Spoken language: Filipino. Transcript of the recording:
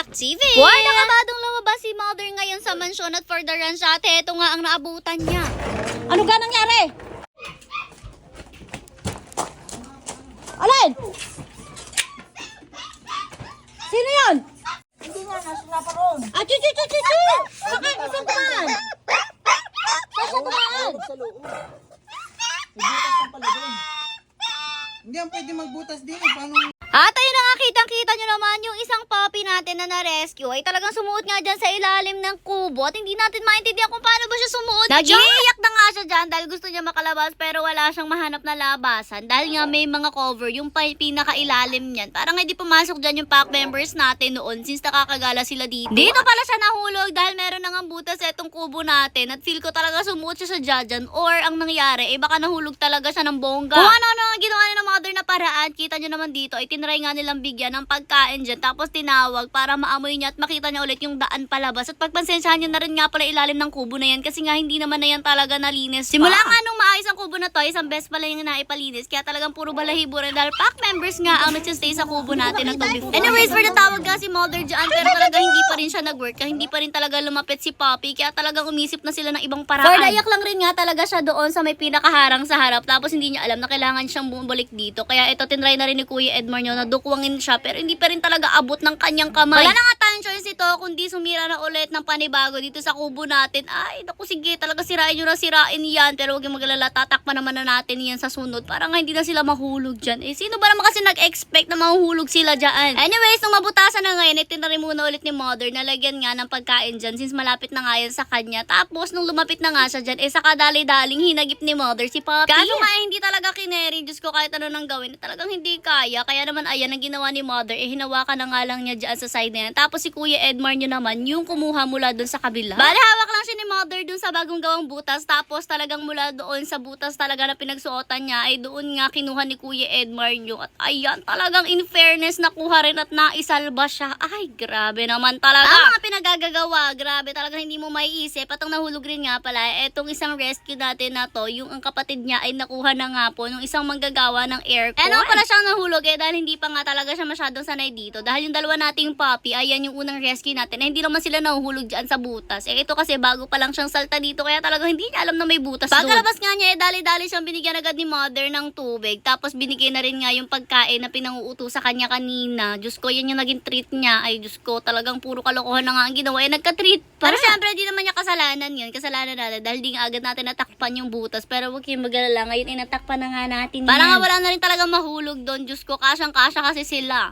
TV! Boy, nakabadong lumabas si Mother ngayon sa mansyon at for the ranch at heto nga ang naabutan niya. Ano ka nangyari? Alin? Sino yun? Hindi nga, nasa pa roon. Ah, chuchu! Bakit? Saan kumaan? Saan kumaan? Sa loob. May butas na pala doon. Hindi ang pwede magbutas din. Paano? At ayun na nga, kitang-kita nyo naman yung isang puppy natin na na-rescue ay talagang sumuot nga dyan sa ilalim ng kubo at hindi natin maintindihan kung paano ba siya sumuot dyan. Nag-iiyak na nga siya dyan dahil gusto niya makalabas pero wala siyang mahanap na labasan dahil nga may mga cover yung pinaka-ilalim niyan. Parang hindi pumasok dyan yung pack members natin noon since nakakagala sila dito. Dito pala siya nahulog dahil meron nang butas etong kubo natin at feel ko talaga sumuot siya sa dyan or ang nangyari baka nahulog talaga siya ng bongga. Kung ano-ano ang ginawa niya ng mother na paraan, kita nyo naman dito ay tinry nga nilang bigyan ng pagkain dyan tapos tinawag para maamoy niya at makita niya ulit yung daan palabas at pagpansensyahan niya na rin nga pala ilalim ng kubo na yan kasi nga hindi naman na yan talaga nalinis pa. Simula nga nung maayos ang kubo na to, isang best pala yung naipalinis kaya talagang puro balahibo rin dahil pack members nga ang nagsistay sa kubo natin na to before. Anyways, for the tawag nga si mother dyan pero talaga hindi pa rin siya nag-work kaya hindi pa rin talaga lumapit si Poppy kaya talagang umisip na sila ng ibang paraan. For dayak lang rin nga talaga siya doon sa may pinakaharang sa harap tapos hindi niya alam na kailangan siyang bumalik dito kaya ito tinry na rin ni Kuya Edmar nyo na dukwangin siya pero hindi pa rin talaga abot ng kanyang kamay. Wala na nga tayong choice ito kundi sumira na ulit ng panibago dito sa kubo natin. Ay, naku sige, talaga sirain nyo na sirain yan pero huwag yung magalala, tatakpan naman na natin yan sa sunod para nga hindi na sila mahulog dyan. Sino ba naman kasi nag-expect na mahuhulog sila dyan? Anyways, nung mabutasan na ngayon, tinry muna ulit ni mother na lagyan nga ng pagkain dyan since malapit na nga yan sa kanya. Tapos, nung lumapit na nga siya dyan, saka dali-daling hinagip ni mother si Poppy. Kaso nga, hindi talaga kineri. Diyos ko, kahit ano nang gawin, talagang hindi kaya. Kaya naman, ayan, ang ginawa ni mother, hinawakan na nga lang niya dyan sa side na yan. Tapos, si Kuya Edmar nyo naman, yung kumuha mula dun sa kabila. Bale, hawak lang siya ni mother dun sa bagong gawang butas. Tapos, talagang mula doon sa butas talaga na pinagsuotan niya, ay doon nga kinuha ni Kuya Edmar nyo. At ayan, talagang in fairness, nakuha rin at naisalba siya. Ay, grabe naman talaga. Ang mga pinagagagawa, grabe talaga hindi mo maiisip. At ang nahulog rin nga pala, etong isang rescue natin na to, yung ang kapatid niya ay nakuha na nga po nung isang manggagawa ng aircon. Ano pala siyang nahulog dahil hindi pa nga talaga siya masyadong sanay dito. Dahil yung dalawa nating puppy, ayan yung unang rescue natin. Hindi naman sila nahuhulog dyan sa butas. Ito kasi bago pa lang siyang salta dito, kaya talagang hindi niya alam na may butas doon. Pagkalabas nga niya, dali-dali siyang binigyan agad ni mother ng tubig. Tapos binigyan na rin nga yung pagkain na pinanguuto sa kanya kanina. Diyos ko, yan yung naging treat niya. Ay, Diyos ko, talagang puro kalokohan na nga ang ginawa. Nagka-treat pa. Pero syempre, di naman niya kasalanan yun. Kasalanan natin dahil di nga agad natin natakpan yung butas. Pero huwag kayong mag-alala. Ngayon, natakpan na nga natin yan. Parang nga wala na rin talaga mahulog doon. Diyos ko, kasyang-kasya kasi sila.